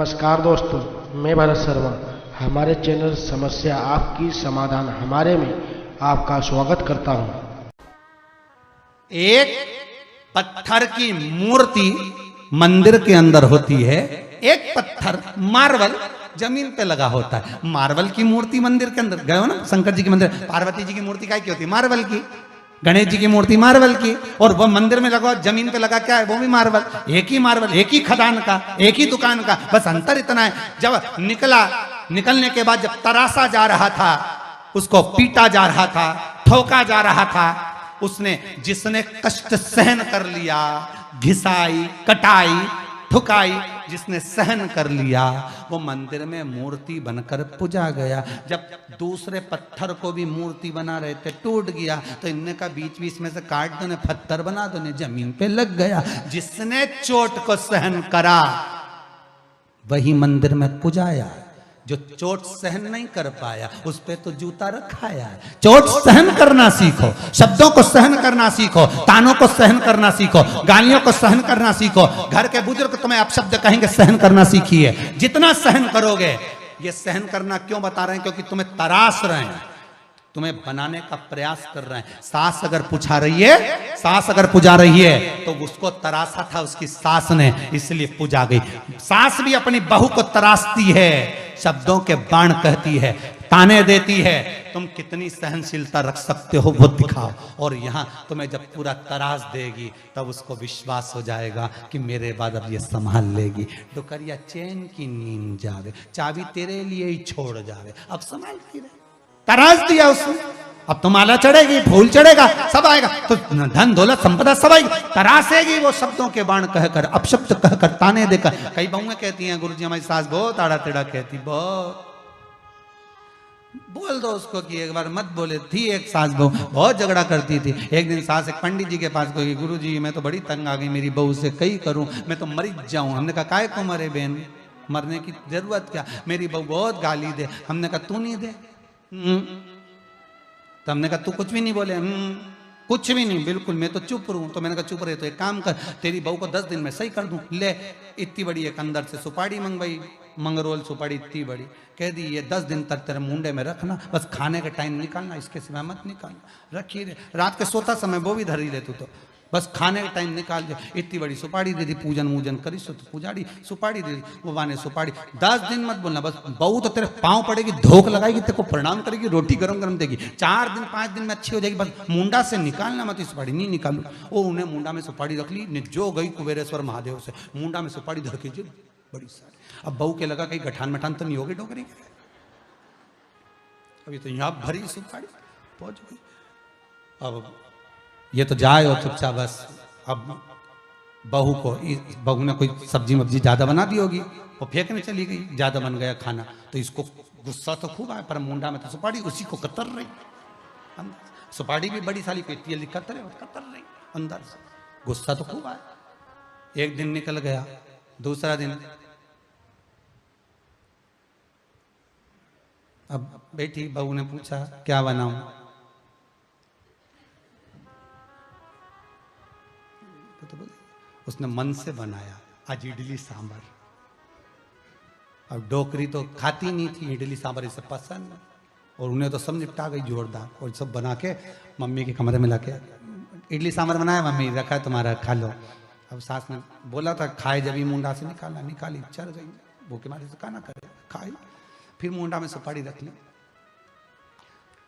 नमस्कार दोस्तों, मैं भरत शर्मा। हमारे चैनल समस्या आपकी समाधान हमारे में आपका स्वागत करता हूं। एक पत्थर की मूर्ति मंदिर के अंदर होती है। एक पत्थर मार्बल जमीन पे लगा होता है। मार्बल की मूर्ति मंदिर के अंदर गए हो ना, शंकर जी के मंदिर, पार्वती जी की मूर्ति क्या की होती है? मार्बल की। गणेश जी की मूर्ति मार्बल की। और वो मंदिर में लगा, जमीन पे लगा क्या है? वो भी मार्बल। एक ही मार्बल, एक ही खदान का, एक ही दुकान का, बस अंतर इतना है जब निकलने के बाद जब तरासा जा रहा था, उसको पीटा जा रहा था, ठोका जा रहा था, उसने जिसने कष्ट सहन कर लिया, घिसाई, कटाई, ठुकाई, जिसने सहन कर लिया, वो मंदिर में मूर्ति बनकर पूजा गया। जब दूसरे पत्थर को भी मूर्ति बना रहे थे, टूट गया, तो इनने का बीच बीच में से काट दो ने, पत्थर बना दो ने, जमीन पे लग गया। जिसने चोट को सहन करा वही मंदिर में पूजाया। जो चोट सहन नहीं कर पाया उस पे तो जूता रखाया है। चोट सहन करना सीखो, शब्दों को सहन करना सीखो, तानों को सहन करना सीखो, गालियों को सहन करना सीखो। घर के बुजुर्ग तुम्हें अपशब्द कहेंगे, सहन करना सीखिए। जितना सहन करोगे, ये सहन करना क्यों बता रहे हैं? क्योंकि तुम्हें तरास रहे हैं, तुम्हें बनाने का प्रयास कर रहे हैं। सास अगर पुछा रही है, सास अगर पुजा रही है, तो उसको तरासा था उसकी सास ने, इसलिए पुजा गई। सास भी अपनी बहू को तरासती है, शब्दों के बाण कहती है, ताने देती है। तुम कितनी सहनशीलता रख सकते हो वो दिखाओ। और यहां तुम्हें जब पूरा तरास देगी तब उसको विश्वास हो जाएगा कि मेरे बाद अब ये संभाल लेगी। डुकरिया चैन की नींद जावे, चाबी तेरे लिए ही छोड़ जावे, अब संभालती रहे। तरास दिया उसने, अब तो माला चढ़ेगी, फूल चढ़ेगा, सब आएगा, तो धन दौलत संपदा सब आएगी। तरासेगी वो शब्दों के बाण कहकर, अपशब्द कहकर, ताने देकर। कई बहुएं कहती हैं, गुरुजी हमारी सास बहुत आड़ा टेढ़ा कहती, बहुत। बोल दो उसको कि एक बार मत बोले। थी एक सास बहू, बहुत झगड़ा करती थी। एक दिन सास एक पंडित जी के पास गई, गुरुजी मैं तो बड़ी तंग आ गई मेरी बहू से, कई करूं, मैं तो मर जाऊं। हमने कहा काय को मरे बहन, मरने की जरूरत क्या, मेरी बहू बहुत गाली दे। हमने कहा तू नहीं दे। तो हमने कहा तू कुछ भी नहीं बोले? कुछ भी नहीं, बिल्कुल, मैं तो चुप रहूं। तो मैंने कहा चुप रहे तो एक काम कर, तेरी बहू को 10 दिन में सही कर दूं। ले, इतनी बड़ी एक अंदर से सुपारी मंगवाई, मंगरोल सुपारी इतनी बड़ी, कह दी ये 10 दिन तक तेरे मुंडे में रखना, बस खाने का टाइम निकालना, इसके सिवा मत निकालना। रखी रे, रात के सोता समय वो भी धरी ले तू, तो बस खाने का टाइम निकाल दे। इतनी बड़ी सुपारी दे दी, पूजन वूजन करी सो तो पुजारी सुपारी दे दी, वो बाने सुपारी। 10 दिन मत बोलना, बस बहू तो तेरे पांव पड़ेगी, धोख लगाएगी, तेरे को प्रणाम करेगी, रोटी गरम गरम देगी। 4 दिन 5 दिन में अच्छी हो जाएगी, बस मुंडा से निकालना मत सुपारी। नहीं निकालू। वो उन्हें मुंडा में सुपारी रख ली, जो गई कुबेरेश्वर महादेव से, मुंडा में सुपारी धर के जी बड़ी सारी। अब बहू के लगा कहीं गठान मठान तो नहीं होगी डोकरी, अभी तो यहाँ भरी सुपारी पहुंच गई। अब ये तो जाए और चुपचाप बस। अब बहू ने कोई सब्जी वब्जी ज्यादा बना दी होगी, वो फेंकने चली गई, ज्यादा बन गया खाना। तो इसको गुस्सा तो खूब आया, पर मुंडा में तो सुपारी उसी को कतर रही। सुपारी भी बड़ी साली पेटी कतर रही अंदर से, गुस्सा तो खूब आया। एक दिन निकल गया, दूसरा दिन, अब बेटी बहू ने पूछा क्या बनाऊं? तो बोले उसने मन से बनाया आज इडली सांभर। अब डोकरी तो खाती नहीं थी इडली सांभर, इसे पसंद, और उन्हें तो सब निपटा गई जोरदार। और सब बना के मम्मी के कमरे में लाके इडली सांभर बनाया, मम्मी रखा है तुम्हारा, खा लो। अब सास ने बोला था खाए, जब ही मुंडा से निकाली, चल गई भूखे मारे से, खाना करे, खाई। फिर मुंडा में सुपारी रख ली।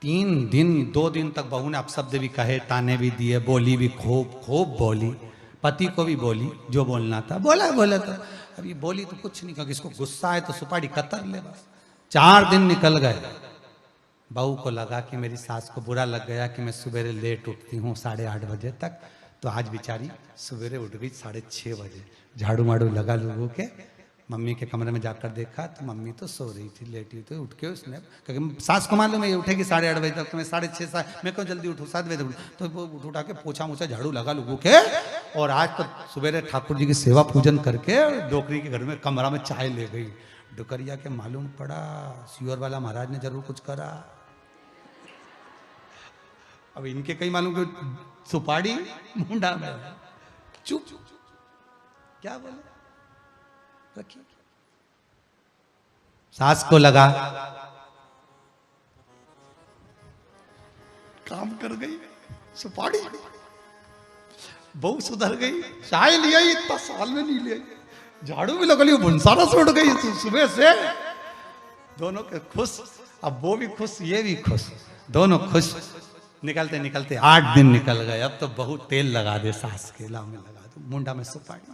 3 दिन 2 दिन तक बहू ने अपशब्द भी कहे, ताने भी दिए, बोली भी खूब बोली, पति को भी बोली, जो बोलना था बोला तो अब ये बोली तो कुछ नहीं, क्योंकि इसको गुस्सा है तो सुपारी कतर ले बस। 4 दिन निकल गए, बहू को लगा कि मेरी सास को बुरा लग गया कि मैं सवेरे लेट उठती हूँ 8:30 बजे तक, तो आज बेचारी सवेरे उठ गई 6:30 बजे। झाड़ू माड़ू लगा लोगों के, मम्मी के कमरे में जाकर देखा तो मम्मी तो सो रही थी, लेटी। तो उठ के उसने, क्योंकि सास को मालूम है ये उठेगी 8:30 बजे तक, तो मैं 6:30 मैं क्यों जल्दी उठूँ, 7 बजे उठूँ। तो वो उठा के पोछा मोछा झाड़ू लगा लोगों के, और आज तो सवेरे ठाकुर जी की सेवा पूजन करके डोकरी के घर में कमरा में चाय ले गई। डुकरिया के मालूम पड़ा सियोर वाला महाराज ने जरूर कुछ करा। अब इनके कहीं मालूम कि सुपारी मुंडा में, चुप क्या बोले, रखिए। सास को लगा काम कर गई सुपारी, बहू सुधर गई, चाय लिया इतना साल में नहीं लिया, झाड़ू भी लगा लिया, भुनसारा से उठ गई सुबह से। दोनों के खुश, अब वो भी खुश ये भी खुश, दोनों खुश। निकलते निकलते 8 दिन निकल गए। अब तो बहुत तेल लगा दे सास के ला में लगा दो, मुंडा में सुपारी।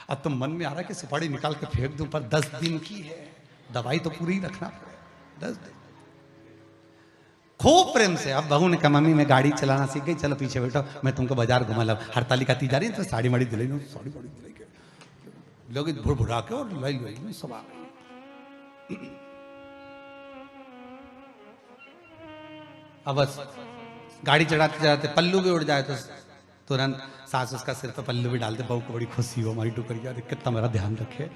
अब तो मन में आ रहा है कि सुपारी निकाल के फेंक दूं, पर 10 दिन की है, दवाई तो पूरी रखना पड़ेगा। 10 दिन खूब प्रेम से। अब बहू ने कहा मम्मी मैं गाड़ी चलाना सीख गई, चलो पीछे बैठो मैं तुमको बाजार घुमा ला। हड़तालिका ती जा रही है तो साड़ी माड़ी दिलाई, साड़ी माड़ी दिलाई के लोग भुड़भुड़ा के और लाई लाई सब आ गई। अब बस गाड़ी चढ़ाते चढ़ाते पल्लू भी उड़ जाए तो तुरंत सास उसका सिर पे पल्लू भी डालते, बहू को बड़ी खुशी हो हमारी टुकरिया कितना मेरा ध्यान रखे।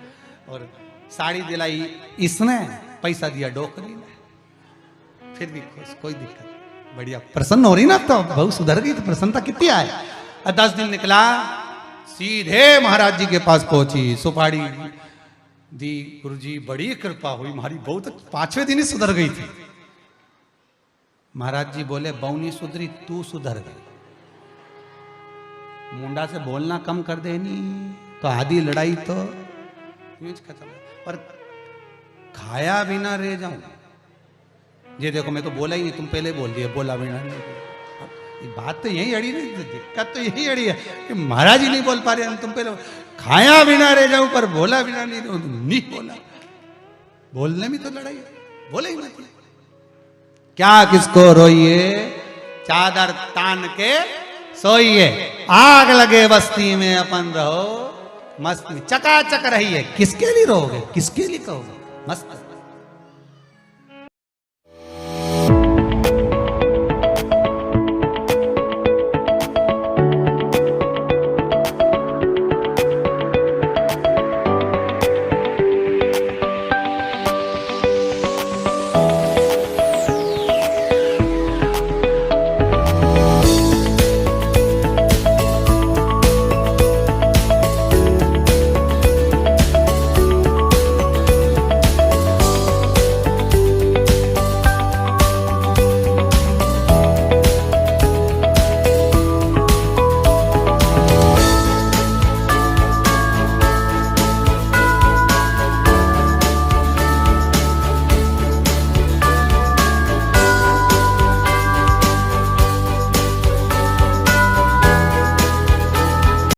और साड़ी दिलाई इसने, पैसा दिया डोकरी ने, फिर भी खुश, कोई दिक्कत नहीं, बढ़िया प्रसन्न हो रही ना। तो बहू सुधर गई तो प्रसन्नता कितनी आए। 10 दिन निकला, सीधे महाराज जी के पास पहुंची, सुपारी दी। गुरुजी बड़ी कृपा हुई, हमारी बहू तो 5वें दिन ही सुधर गई थी। महाराज जी बोले बहू नहीं सुधरी, तू सुधर गई। मुंडा से बोलना कम कर देनी तो आधी लड़ाई तो खत्म। पर खाया बिना रह जाऊं, ये देखो मैं तो बोला ही नहीं, तुम पहले बोल दिए बोला बिना नहीं। ये बात तो यही अड़ी नहीं, दिक्कत तो यही अड़ी है कि महाराज ही नहीं बोल पा रहे, तुम पहले खाया बिना रह जाऊं पर बोला बिना नहीं बोला। बोलने में तो लड़ाई है, बोले ही मत। क्या किसको रोइए, चादर तान के सोइए, आग लगे बस्ती में अपन रहो मस्त में, चकाचक रहिए। किसके लिए रहोगे, किसके लिए कहोगे, मस्त।